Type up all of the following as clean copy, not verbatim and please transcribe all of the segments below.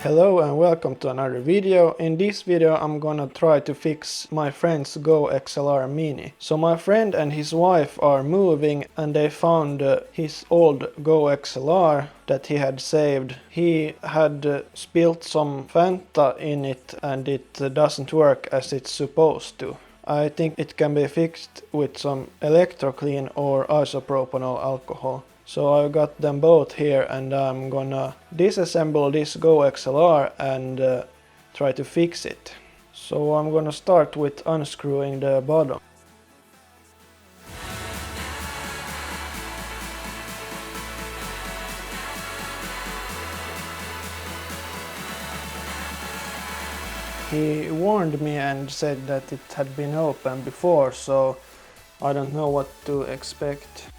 Hello and welcome to another video. In this video I'm gonna try to fix my friend's GoXLR Mini. So my friend and his wife are moving and they found his old GoXLR that he had saved. He had spilled some Fanta in it and it doesn't work as it's supposed to. I think it can be fixed with some electroclean or isopropanol alcohol. So I got them both here and I'm gonna disassemble this GoXLR and try to fix it. So I'm gonna start with unscrewing the bottom. He warned me and said that it had been open before, so I don't know what to expect.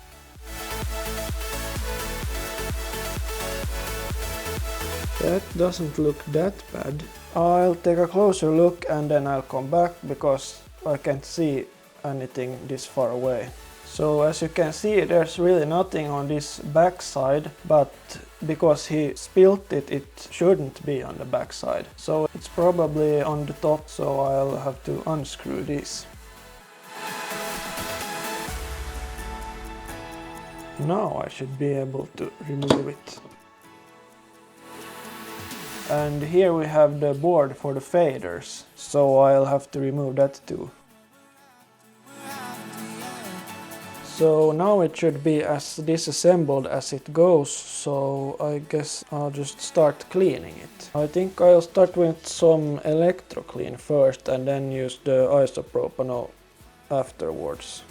That doesn't look that bad. I'll take a closer look and then I'll come back because I can't see anything this far away. So as you can see, there's really nothing on this back side, but because he spilled it, it shouldn't be on the back side. So it's probably on the top, so I'll have to unscrew this. Now I should be able to remove it. And here we have the board for the faders, so I'll have to remove that too. So now it should be as disassembled as it goes, so I guess I'll just start cleaning it. I think I'll start with some electroclean first and then use the isopropanol afterwards.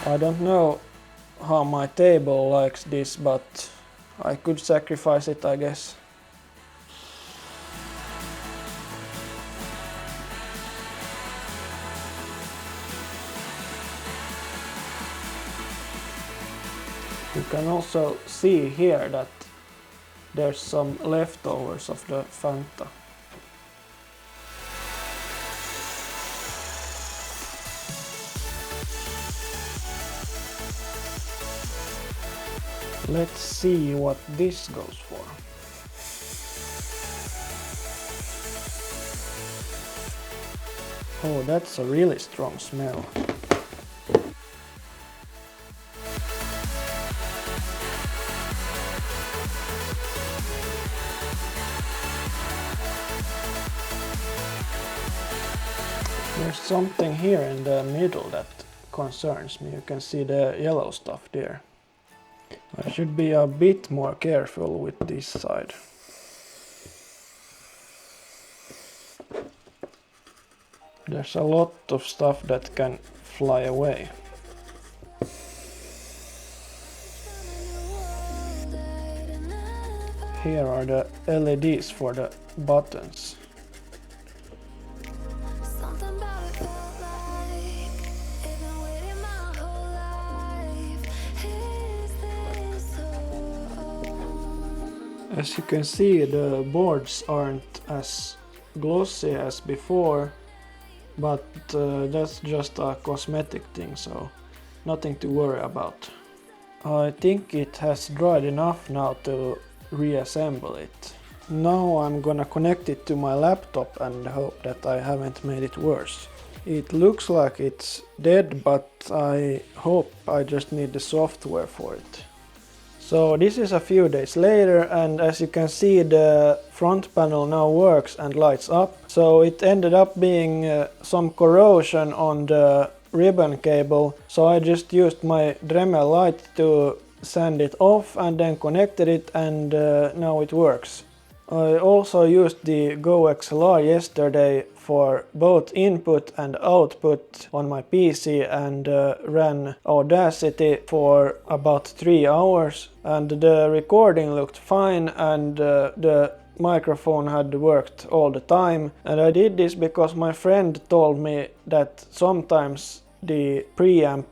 I don't know how my table likes this, but I could sacrifice it, I guess. You can also see here that there's some leftovers of the Fanta. Let's see what this goes for. Oh, that's a really strong smell. There's something here in the middle that concerns me. You can see the yellow stuff there. I should be a bit more careful with this side. There's a lot of stuff that can fly away. Here are the LEDs for the buttons. As you can see, the boards aren't as glossy as before, but that's just a cosmetic thing, so nothing to worry about. I think it has dried enough now to reassemble it. Now I'm gonna connect it to my laptop and hope that I haven't made it worse. It looks like it's dead, but I hope I just need the software for it. So this is a few days later, and as you can see, the front panel now works and lights up. So it ended up being some corrosion on the ribbon cable, so I just used my Dremel light to sand it off and then connected it, and now it works. I also used the GoXLR yesterday for both input and output on my PC and ran Audacity for about 3 hours, and the recording looked fine and the microphone had worked all the time. And I did this because my friend told me that sometimes the preamp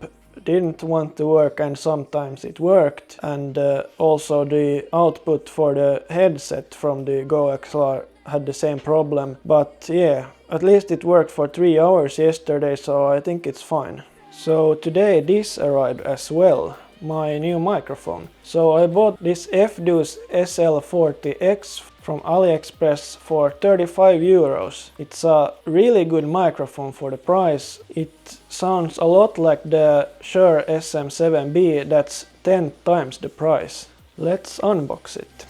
didn't want to work and sometimes it worked, and also the output for the headset from the GoXLR had the same problem. But yeah, at least it worked for 3 hours yesterday, so I think it's fine. So today this arrived as well, my new microphone. So I bought this Fduce SL40X from AliExpress for 35 euros. It's a really good microphone for the price. It sounds a lot like the Shure SM7B, that's 10 times the price. Let's unbox it.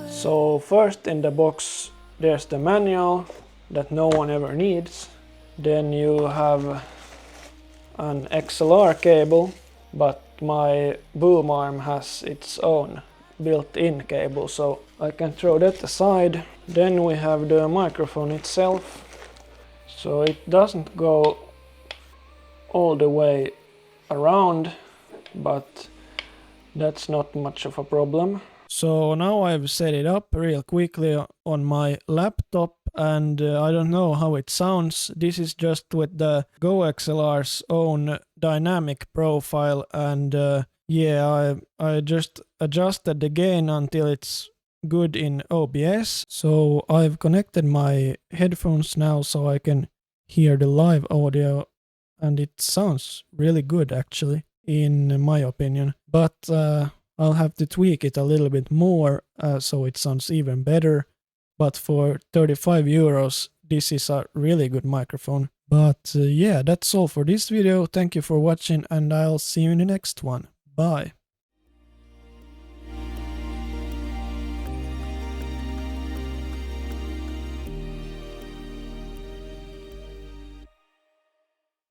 So first in the box there's the manual that no one ever needs. Then you have an XLR cable, but my boom arm has its own built-in cable, so I can throw that aside. Then we have the microphone itself. So it doesn't go all the way around, but that's not much of a problem. So now I've set it up real quickly on my laptop, and I don't know how it sounds. This is just with the GoXLR's own dynamic profile, and yeah, I just adjusted the gain until it's good in OBS. So I've connected my headphones now so I can hear the live audio, and it sounds really good actually, in my opinion. But I'll have to tweak it a little bit more so it sounds even better. But for 35 euros, this is a really good microphone. But yeah, that's all for this video. Thank you for watching, and I'll see you in the next one. Bye.